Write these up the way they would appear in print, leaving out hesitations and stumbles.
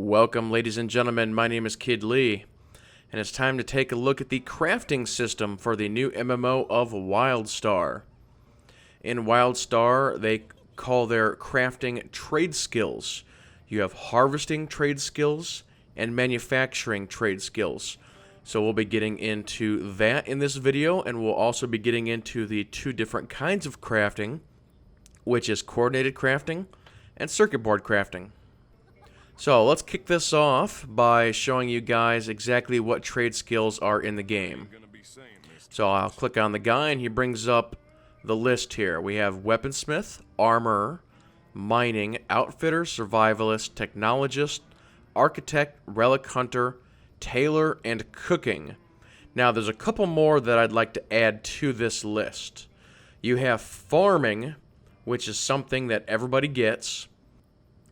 Welcome, ladies and gentlemen. My name is KidLee, and it's time to take a look at the crafting system for the new MMO of WildStar. In WildStar, they call their crafting trade skills. You have harvesting trade skills and manufacturing trade skills. So we'll be getting into that in this video, and we'll also be getting into the two different kinds of crafting, which is coordinated crafting and circuit board crafting. So let's kick this off by showing you guys exactly what trade skills are in the game. So I'll click on the guy and he brings up the list here. We have Weaponsmith, Armorer, Mining, Outfitter, Survivalist, Technologist, Architect, Relic Hunter, Tailor, and Cooking. Now there's a couple more that I'd like to add to this list. You have Farming, which is something that everybody gets.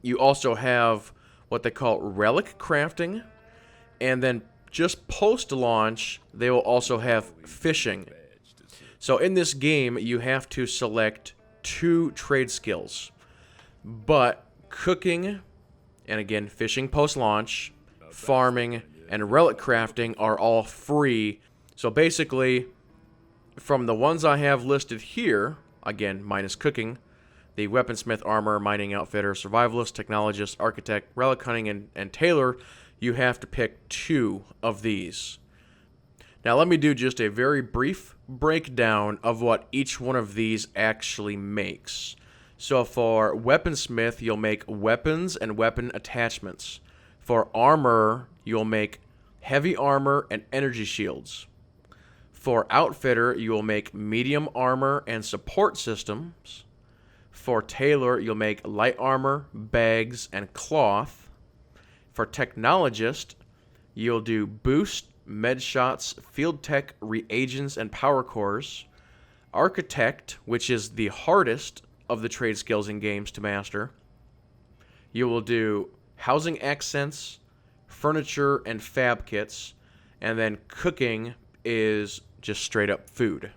You also have what they call relic crafting, and then just post-launch, they will also have fishing. So in this game, you have to select 2 trade skills, but cooking, and again, fishing post-launch, farming, and relic crafting are all free. So basically, from the ones I have listed here, again, minus cooking, the Weaponsmith, Armor, Mining, Outfitter, Survivalist, Technologist, Architect, Relic Hunting, and Tailor, you have to pick 2 of these. Now let me do just a very brief breakdown of what each one of these actually makes. So for Weaponsmith, you'll make weapons and weapon attachments. For Armor, you'll make heavy armor and energy shields. For Outfitter, you will make medium armor and support systems. For Tailor, you'll make light armor, bags, and cloth. For Technologist, you'll do boost, med shots, field tech, reagents, and power cores. Architect, which is the hardest of the trade skills in games to master. You will do housing accents, furniture, and fab kits. And then cooking is just straight up food.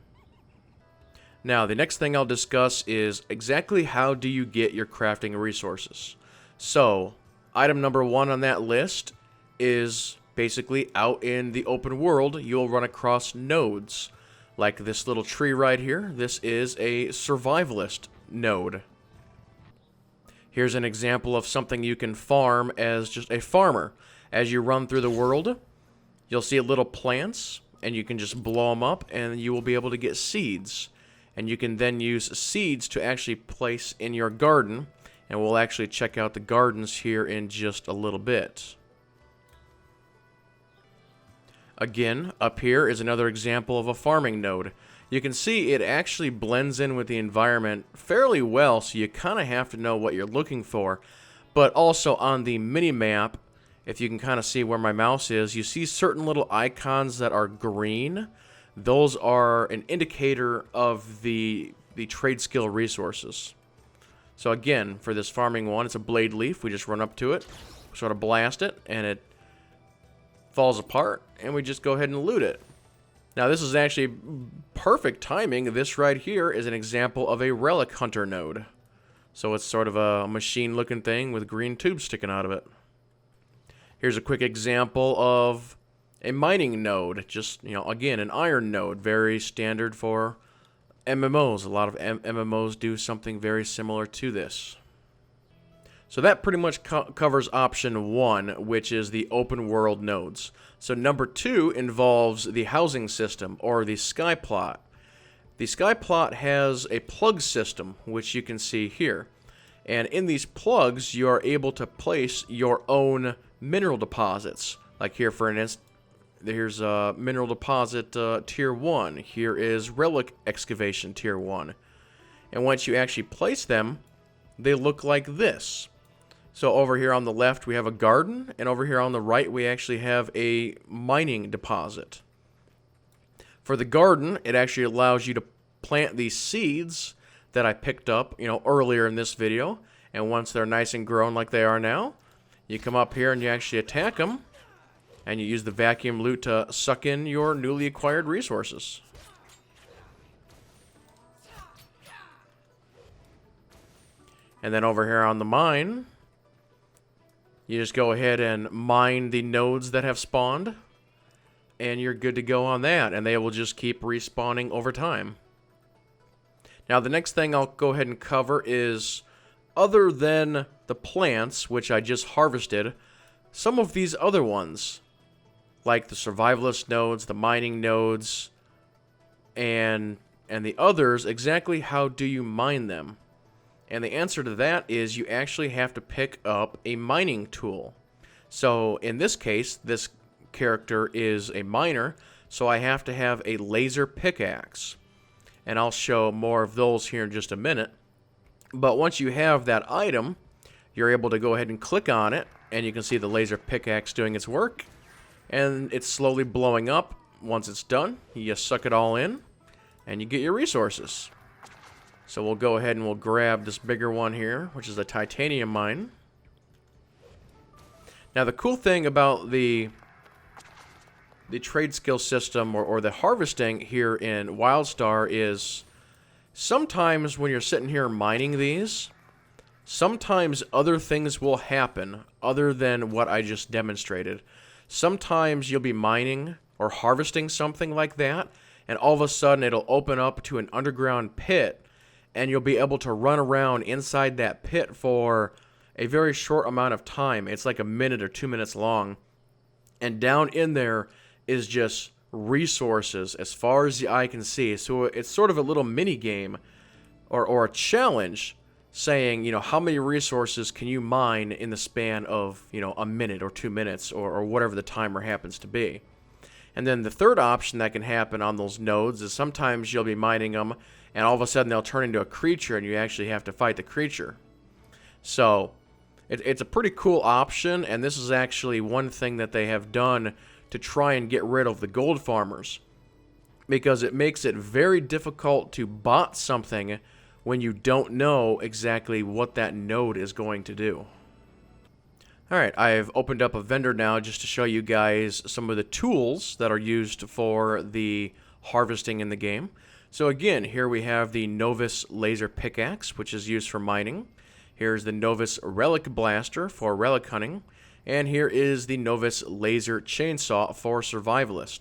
Now, the next thing I'll discuss is exactly how do you get your crafting resources. So, item number 1 on that list is basically out in the open world, you'll run across nodes. Like this little tree right here, this is a survivalist node. Here's an example of something you can farm as just a farmer. As you run through the world, you'll see little plants, and you can just blow them up, and you will be able to get seeds. And you can then use seeds to actually place in your garden. And we'll actually check out the gardens here in just a little bit. Again, up here is another example of a farming node. You can see it actually blends in with the environment fairly well, so you kind of have to know what you're looking for. But also on the mini-map, if you can kind of see where my mouse is, you see certain little icons that are green. Those are an indicator of the trade skill resources. So again, for this farming one, it's a blade leaf. We just run up to it, sort of blast it, and it falls apart, and we just go ahead and loot it. Now this is actually perfect timing. This right here is an example of a relic hunter node. So it's sort of a machine-looking thing with green tubes sticking out of it. Here's a quick example of a mining node, just, again, an iron node, very standard for MMOs. A lot of MMOs do something very similar to this. So that pretty much covers option 1, which is the open world nodes. So number 2 involves the housing system, or the sky plot. The sky plot has a plug system, which you can see here. And in these plugs, you are able to place your own mineral deposits. Like here, for instance, here's a mineral deposit tier 1. Here is relic excavation tier 1. And once you actually place them, they look like this. So over here on the left we have a garden, and over here on the right we actually have a mining deposit. For the garden, it actually allows you to plant these seeds that I picked up, earlier in this video. And once they're nice and grown like they are now, you come up here and you actually attack them. And you use the vacuum loot to suck in your newly acquired resources. And then over here on the mine, You just go ahead and mine the nodes that have spawned, and you're good to go on that, and they will just keep respawning over time. Now, the next thing I'll go ahead and cover is, other than the plants, which I just harvested, some of these other ones, like the survivalist nodes, the mining nodes, and the others, exactly how do you mine them? And the answer to that is you actually have to pick up a mining tool. So in this case, this character is a miner, so I have to have a laser pickaxe. And I'll show more of those here in just a minute. But once you have that item, you're able to go ahead and click on it, and you can see the laser pickaxe doing its work. And it's slowly blowing up. Once it's done, you suck it all in, and you get your resources. So we'll go ahead and we'll grab this bigger one here, which is a titanium mine. Now the cool thing about the trade skill system or the harvesting here in WildStar is sometimes when you're sitting here mining these, sometimes other things will happen other than what I just demonstrated. Sometimes you'll be mining or harvesting something like that, and all of a sudden it'll open up to an underground pit, and you'll be able to run around inside that pit for a very short amount of time. It's like a minute or 2 minutes long. And down in there is just resources as far as the eye can see. So it's sort of a little mini game or a challenge saying, you know, how many resources can you mine in the span of, you know, a minute or 2 minutes or whatever the timer happens to be. And then the third option that can happen on those nodes is sometimes you'll be mining them and all of a sudden they'll turn into a creature and you actually have to fight the creature. So it's a pretty cool option, and this is actually one thing that they have done to try and get rid of the gold farmers, because it makes it very difficult to bot something when you don't know exactly what that node is going to do. Alright, I've opened up a vendor now just to show you guys some of the tools that are used for the harvesting in the game. So again, here we have the Novus laser pickaxe, which is used for mining. Here's the Novus relic blaster for relic hunting. And here is the Novus laser chainsaw for survivalist.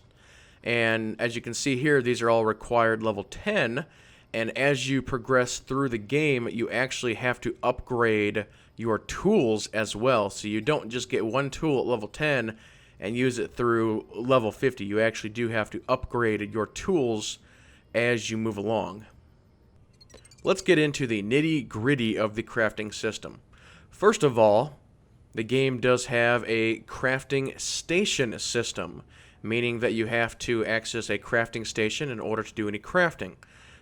And as you can see here, these are all required level 10. And as you progress through the game, you actually have to upgrade your tools as well. So you don't just get one tool at level 10 and use it through level 50. You actually do have to upgrade your tools as you move along. Let's get into the nitty-gritty of the crafting system. First of all, the game does have a crafting station system, meaning that you have to access a crafting station in order to do any crafting.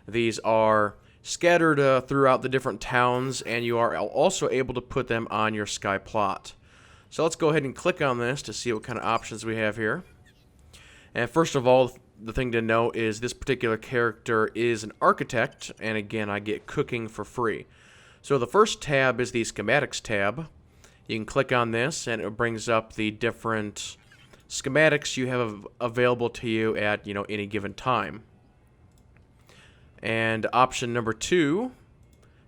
These are scattered throughout the different towns, and you are also able to put them on your sky plot. So let's go ahead and click on this to see what kind of options we have here. And first of all, the thing to know is this particular character is an architect, and again, I get cooking for free. So the first tab is the schematics tab. You can click on this, and it brings up the different schematics you have available to you at, you know, any given time. And option number 2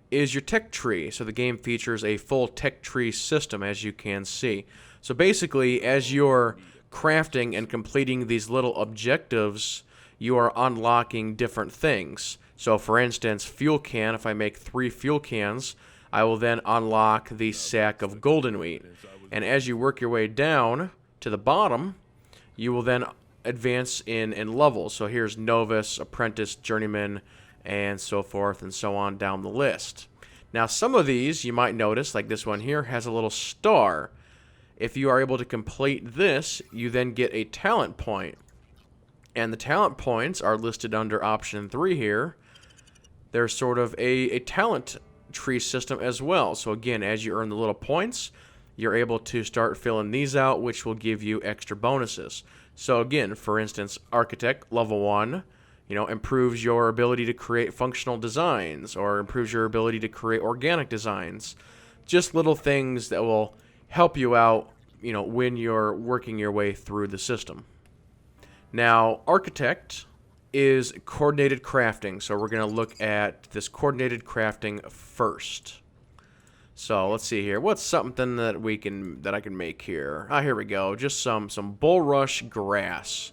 is your tech tree. So the game features a full tech tree system, as you can see. So basically, as you're crafting and completing these little objectives, you are unlocking different things. So for instance, fuel can, if I make 3 fuel cans, I will then unlock the sack of golden wheat. And as you work your way down to the bottom, you will then advance in levels. So here's Novus, Apprentice, Journeyman, and so forth and so on down the list. Now some of these you might notice, like this one here, has a little star. If you are able to complete this, you then get a talent point. And the talent points are listed under option 3 here. There's sort of a talent tree system as well. So again, as you earn the little points, you're able to start filling these out, which will give you extra bonuses. So again, for instance, Architect, level 1, you know, improves your ability to create functional designs, or improves your ability to create organic designs. Just little things that will help you out, you know, when you're working your way through the system. Now, Architect is coordinated crafting, so we're going to look at this coordinated crafting first. So let's see here. What's something that I can make here? Ah, here we go. Just some bulrush grass.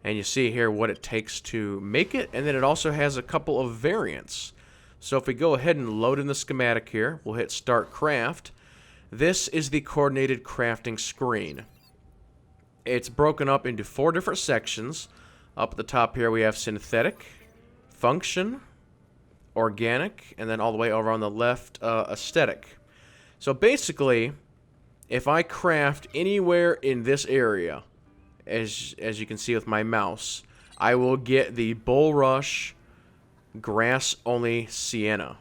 And you see here what it takes to make it, and then it also has a couple of variants. So if we go ahead and load in the schematic here, we'll hit Start Craft. This is the coordinated crafting screen. It's broken up into 4 different sections. Up at the top here we have synthetic, function, organic, and then all the way over on the left, aesthetic. So basically, if I craft anywhere in this area, as you can see with my mouse, I will get the bulrush grass only sienna.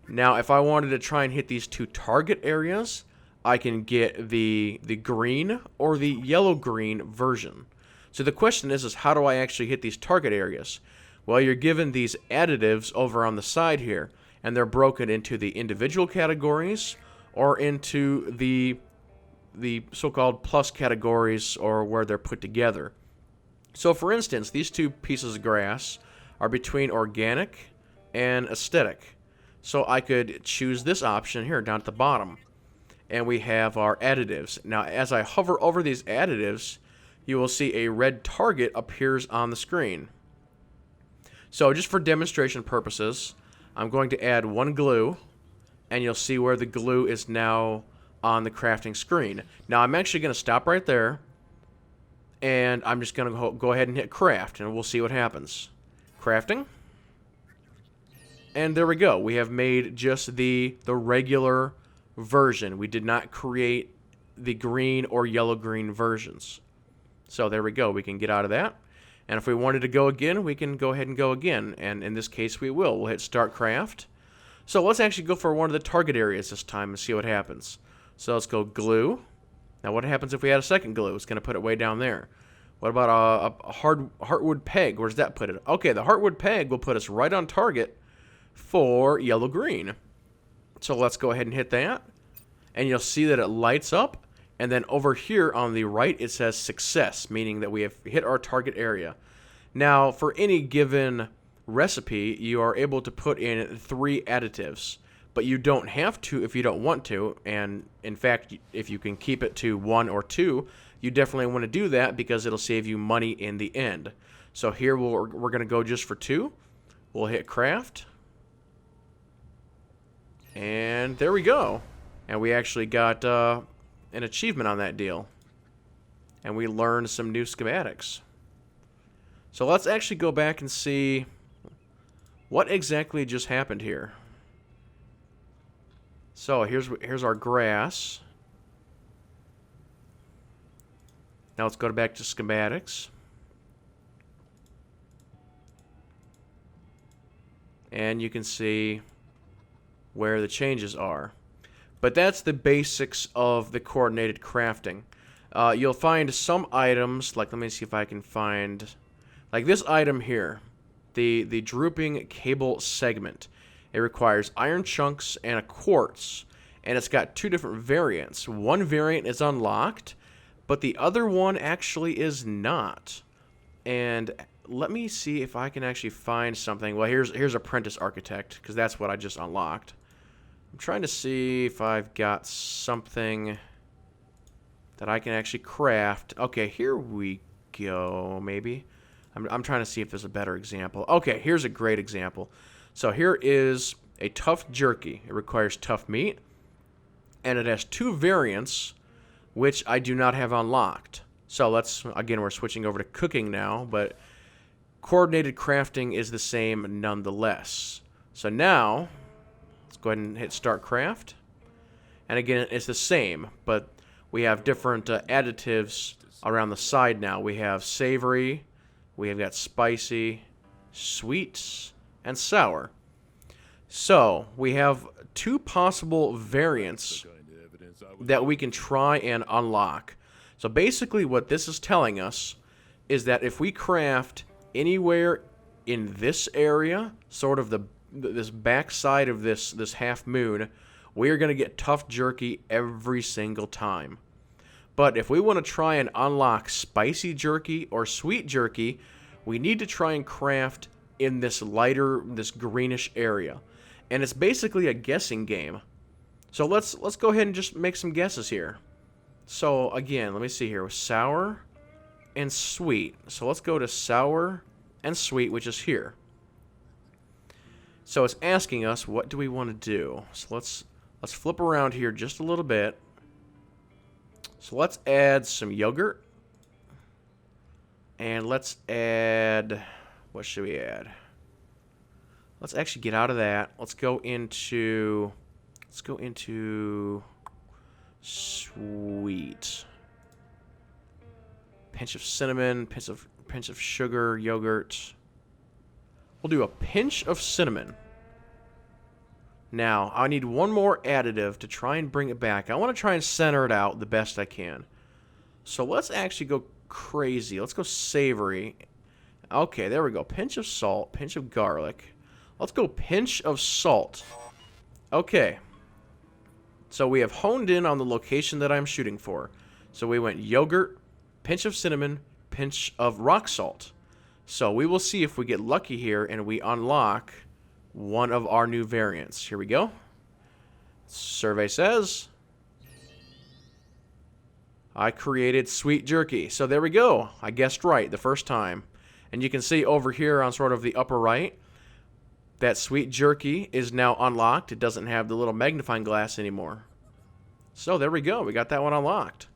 Now, if I wanted to try and hit these 2 target areas, I can get the green or the yellow-green version. So the question is how do I actually hit these target areas? Well, you're given these additives over on the side here, and they're broken into the individual categories or into the so-called plus categories, or where they're put together. So for instance, these 2 pieces of grass are between organic and aesthetic. So I could choose this option here down at the bottom. And we have our additives. Now, as I hover over these additives, you will see a red target appears on the screen. So just for demonstration purposes, I'm going to add 1 glue, and you'll see where the glue is now on the crafting screen. Now, I'm actually going to stop right there, and I'm just going to go ahead and hit craft, and we'll see what happens. Crafting. And there we go. We have made just the regular version. We did not create the green or yellow-green versions. So there we go. We can get out of that. And if we wanted to go again, we can go ahead and go again. And in this case, we will. We'll hit Start Craft. So let's actually go for one of the target areas this time and see what happens. So let's go glue. Now what happens if we add a second glue? It's going to put it way down there. What about a heartwood peg? Where does that put it? Okay, the heartwood peg will put us right on target for yellow-green. So let's go ahead and hit that. And you'll see that it lights up. And then over here on the right, it says success, meaning that we have hit our target area. Now, for any given recipe, you are able to put in 3 additives. But you don't have to if you don't want to. And in fact, if you can keep it to 1 or 2, you definitely want to do that because it'll save you money in the end. So here we're going to go just for 2. We'll hit craft. And there we go. And we actually got an achievement on that deal. And we learned some new schematics. So let's actually go back and see what exactly just happened here. So here's our grass. Now let's go back to schematics. And you can see where the changes are. But that's the basics of the coordinated crafting. You'll find some items, like let me see if I can find, like this item here, the drooping cable segment. It requires iron chunks and a quartz, and it's got 2 different variants. One variant is unlocked, but the other one actually is not. And let me see if I can actually find something. Well, here's Apprentice Architect, because that's what I just unlocked. I'm trying to see if I've got something that I can actually craft. Okay, here we go, maybe. I'm trying to see if there's a better example. Okay, here's a great example. So here is a tough jerky. It requires tough meat, and it has 2 variants, which I do not have unlocked. So again, we're switching over to cooking now, but coordinated crafting is the same nonetheless. So now, let's go ahead and hit Start Craft. And again, it's the same, but we have different additives around the side now. We have savory, we have got spicy, sweet, and sour. So we have 2 possible variants that we can try and unlock. So basically what this is telling us is that if we craft anywhere in this area, sort of this backside of this half moon, we are going to get tough jerky every single time. But if we want to try and unlock spicy jerky or sweet jerky, we need to try and craft in this lighter, this greenish area. And it's basically a guessing game. So let's go ahead and just make some guesses here. So again, let me see here. Sour and sweet. So let's go to sour and sweet, which is here. So it's asking us, what do we want to do? So let's flip around here just a little bit. So let's add some yogurt. And let's add, what should we add? Let's actually get out of that. Let's go into sweet. Pinch of cinnamon, pinch of sugar, yogurt. We'll do a pinch of cinnamon. Now, I need one more additive to try and bring it back. I want to try and center it out the best I can. So let's actually go crazy. Let's go savory. Okay, there we go. Pinch of salt, pinch of garlic. Let's go pinch of salt. Okay. So we have honed in on the location that I'm shooting for. So we went yogurt, pinch of cinnamon, pinch of rock salt. So we will see if we get lucky here and we unlock one of our new variants. Here we go. Survey says I created sweet jerky. So there we go. I guessed right the first time. And you can see over here on sort of the upper right that sweet jerky is now unlocked. It doesn't have the little magnifying glass anymore. So there we go. We got that one unlocked.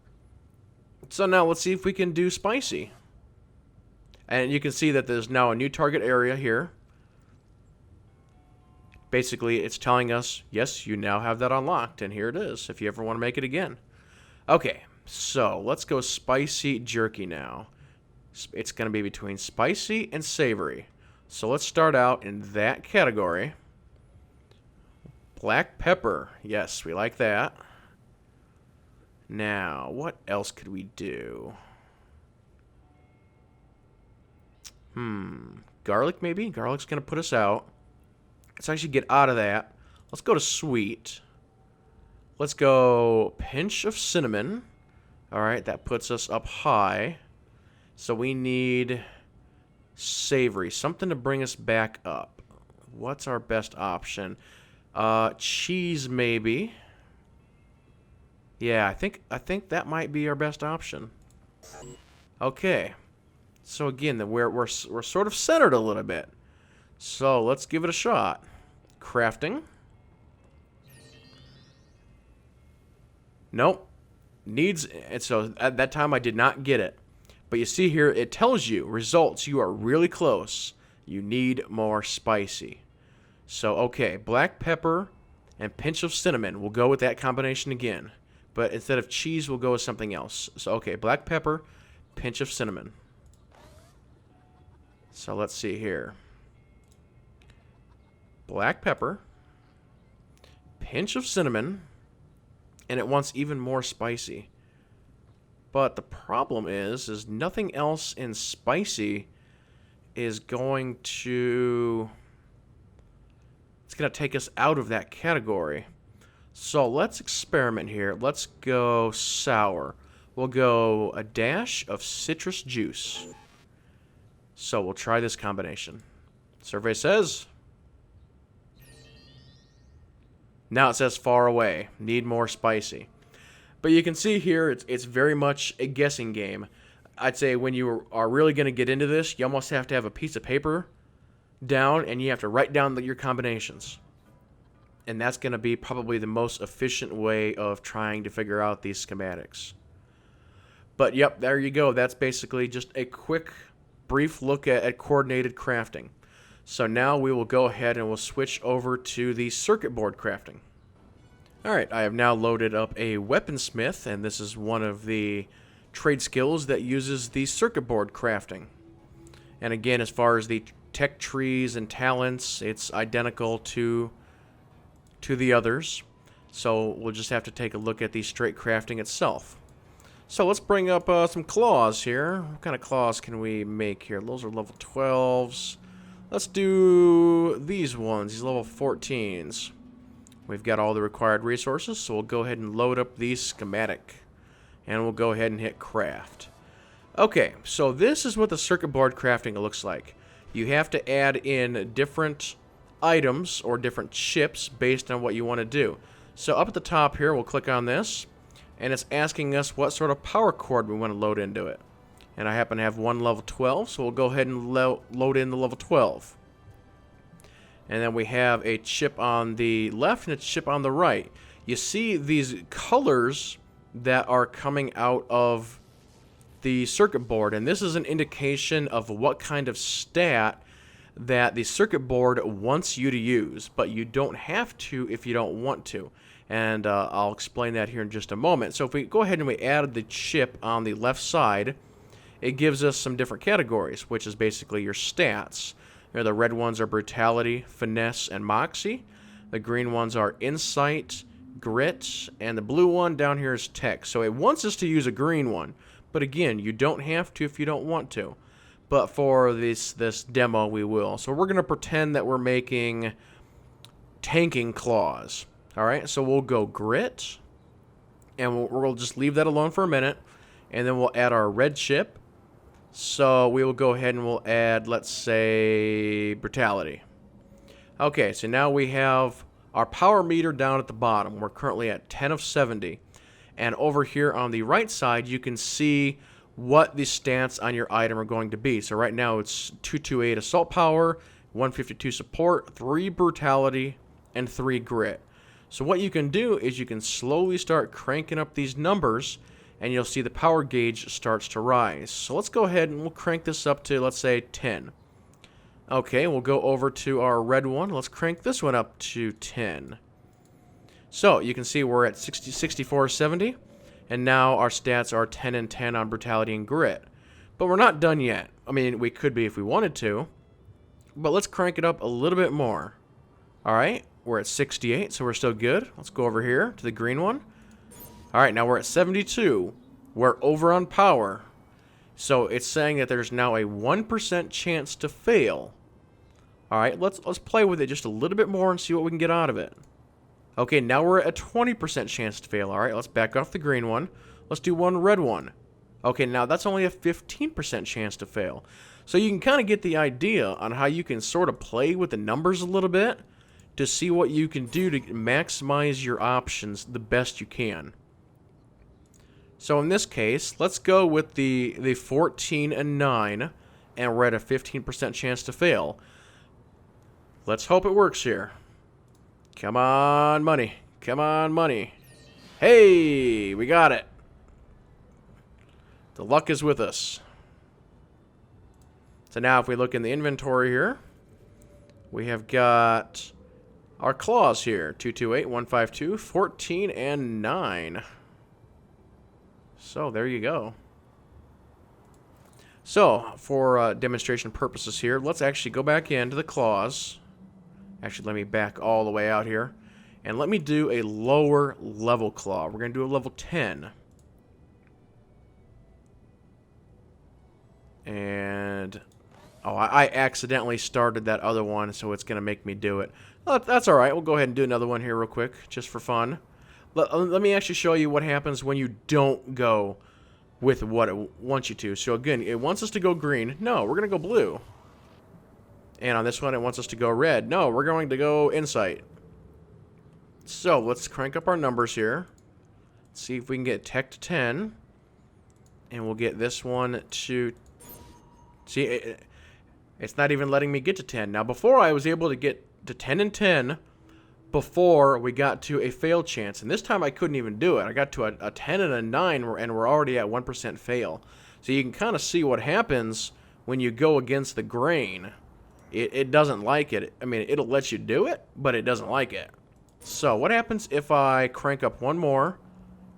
So now let's see if we can do spicy. And you can see that there's now a new target area here. Basically, it's telling us, yes, you now have that unlocked. And here it is, if you ever want to make it again. Okay, so let's go spicy jerky now. It's going to be between spicy and savory. So let's start out in that category. Black pepper. Yes, we like that. Now, what else could we do? Garlic maybe? Garlic's going to put us out. Let's actually get out of that. Let's go to sweet. Let's go pinch of cinnamon. All right, that puts us up high. So we need savory, something to bring us back up. What's our best option? Cheese maybe. Yeah, I think that might be our best option. Okay. So again, we're sort of centered a little bit. So let's give it a shot. Crafting. Nope. Needs, and so at that time I did not get it. But you see here, it tells you, results, you are really close. You need more spicy. So, okay, black pepper and pinch of cinnamon. We'll go with that combination again. But instead of cheese, we'll go with something else. So, okay, black pepper, pinch of cinnamon. So, let's see here. Black pepper, pinch of cinnamon, and it wants even more spicy. But the problem is nothing else in spicy is going to... It's going to take us out of that category. So let's experiment here. Let's go sour. We'll go a dash of citrus juice. So we'll try this combination. Survey says... Now it says far away. Need more spicy. But you can see here, it's very much a guessing game. I'd say when you are really going to get into this, you almost have to have a piece of paper down, and you have to write down your combinations. And that's going to be probably the most efficient way of trying to figure out these schematics. But yep, there you go. That's basically just a quick, brief look at coordinated crafting. So now we will go ahead and we'll switch over to the circuit board crafting. Alright, I have now loaded up a Weaponsmith, and this is one of the trade skills that uses the circuit board crafting. And again, as far as the tech trees and talents, it's identical to the others. So we'll just have to take a look at the straight crafting itself. So let's bring up some claws here. What kind of claws can we make here? Those are level 12s. Let's do these ones, these level 14s. We've got all the required resources, so we'll go ahead and load up the schematic. And we'll go ahead and hit craft. Okay, so this is what the circuit board crafting looks like. You have to add in different items or different chips based on what you want to do. So up at the top here, we'll click on this, and it's asking us what sort of power cord we want to load into it. And I happen to have one level 12, so we'll go ahead and load in the level 12. And then we have a chip on the left and a chip on the right. You see these colors that are coming out of the circuit board, and this is an indication of what kind of stat that the circuit board wants you to use, but you don't have to if you don't want to. And I'll explain that here in just a moment. So if we go ahead and we add the chip on the left side, it gives us some different categories, which is basically your stats. You know, the red ones are brutality, finesse, and moxie. The green ones are insight, grit, and the blue one down here is tech. So it wants us to use a green one, but again, you don't have to if you don't want to. But for this demo, we will. So we're going to pretend that we're making tanking claws. All right, so we'll go grit, and we'll just leave that alone for a minute, and then we'll add our red chip. So we will go ahead and we'll add, let's say, brutality. Okay, so now we have our power meter down at the bottom. We're currently at 10 of 70. And over here on the right side, you can see what the stats on your item are going to be. So right now it's 228 assault power, 152 support, 3 brutality, and 3 grit. So what you can do is you can slowly start cranking up these numbers, and you'll see the power gauge starts to rise. So let's go ahead and we'll crank this up to, let's say, 10. Okay, we'll go over to our red one. Let's crank this one up to 10. So you can see we're at 6470, and now our stats are 10 and 10 on brutality and grit. But we're not done yet. I mean, we could be if we wanted to, but let's crank it up a little bit more. All right, we're at 68, so we're still good. Let's go over here to the green one. All right, now we're at 72. We're over on power. So it's saying that there's now a 1% chance to fail. All right, let's play with it just a little bit more and see what we can get out of it. Okay, now we're at a 20% chance to fail. All right, let's back off the green one. Let's do one red one. Okay, now that's only a 15% chance to fail. So you can kind of get the idea on how you can sort of play with the numbers a little bit to see what you can do to maximize your options the best you can. So in this case, let's go with the 14 and 9, and we're at a 15% chance to fail. Let's hope it works here. Come on, money. Come on, money. Hey, we got it. The luck is with us. So now if we look in the inventory here, we have got our claws here. 228, 152, 14, and 9. So there you go. So for demonstration purposes here, let's actually go back into the claws. Actually, let me back all the way out here. And let me do a lower level claw. We're going to do a level 10. And oh, I accidentally started that other one, so it's going to make me do it. That's all right. We'll go ahead and do another one here real quick, just for fun. Let me actually show you what happens when you don't go with what it wants you to. So again, it wants us to go green. No, we're going to go blue. And on this one, it wants us to go red. No, we're going to go insight. So let's crank up our numbers here. See if we can get tech to 10. And we'll get this one to... See, it's not even letting me get to 10. Now, before I was able to get to 10 and 10 before we got to a fail chance. And this time I couldn't even do it. I got to a 10 and a 9, and we're already at 1% fail. So you can kind of see what happens when you go against the grain. It doesn't like it. I mean, it'll let you do it, but it doesn't like it. So what happens if I crank up one more?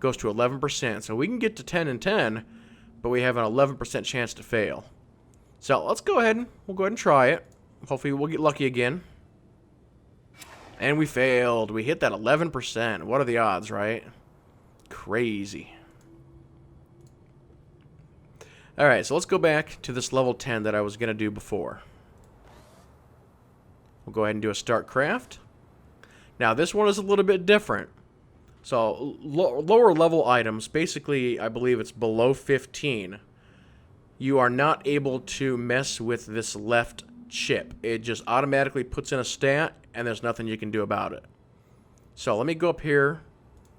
Goes to 11%. So we can get to 10 and 10, but we have an 11% chance to fail. So let's go ahead and try it. Hopefully we'll get lucky again. And we failed. We hit that 11%. What are the odds, right? Crazy. Alright, so let's go back to this level 10 that I was going to do before. We'll go ahead and do a start craft. Now this one is a little bit different. So lower level items, basically I believe it's below 15. You are not able to mess with this left chip. It just automatically puts in a stat and there's nothing you can do about it. So let me go up here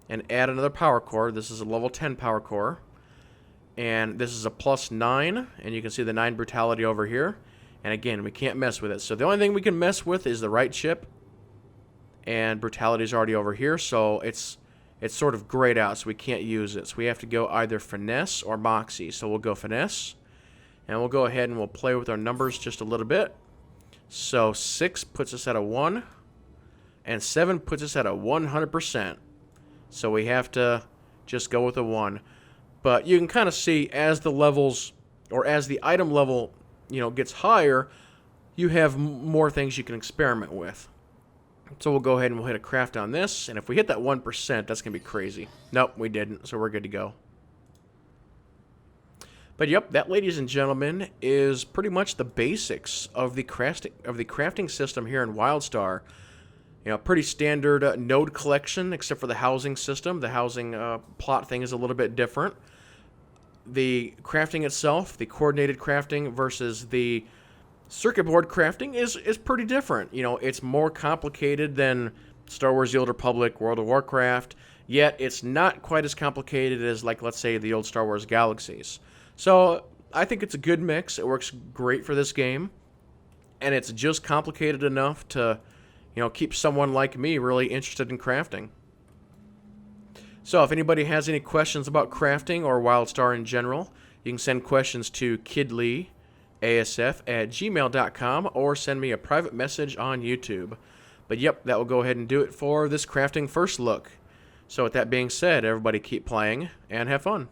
and add another power core. This is a level 10 power core. And this is a +9, and you can see the 9 brutality over here. And again, we can't mess with it. So the only thing we can mess with is the right chip. And brutality is already over here, so it's sort of grayed out, so we can't use it. So we have to go either finesse or moxie. So we'll go finesse, and we'll go ahead and we'll play with our numbers just a little bit. So 6 puts us at a 1, and 7 puts us at a 100%. So we have to just go with a 1. But you can kind of see as the levels, or as the item level, gets higher, you have more things you can experiment with. So we'll go ahead and we'll hit a craft on this, and if we hit that 1%, that's going to be crazy. Nope, we didn't, so we're good to go. But yep, that, ladies and gentlemen, is pretty much the basics of the crafting system here in WildStar. Pretty standard node collection, except for the housing system. The housing plot thing is a little bit different. The crafting itself, the coordinated crafting versus the circuit board crafting is pretty different. It's more complicated than Star Wars: The Old Republic, World of Warcraft, yet it's not quite as complicated as, like, let's say, the old Star Wars Galaxies. So I think it's a good mix. It works great for this game, and it's just complicated enough to, keep someone like me really interested in crafting. So if anybody has any questions about crafting or WildStar in general, you can send questions to KidLee asf@gmail.com, or send me a private message on YouTube. But yep, that will go ahead and do it for this crafting first look. So with that being said, everybody keep playing and have fun.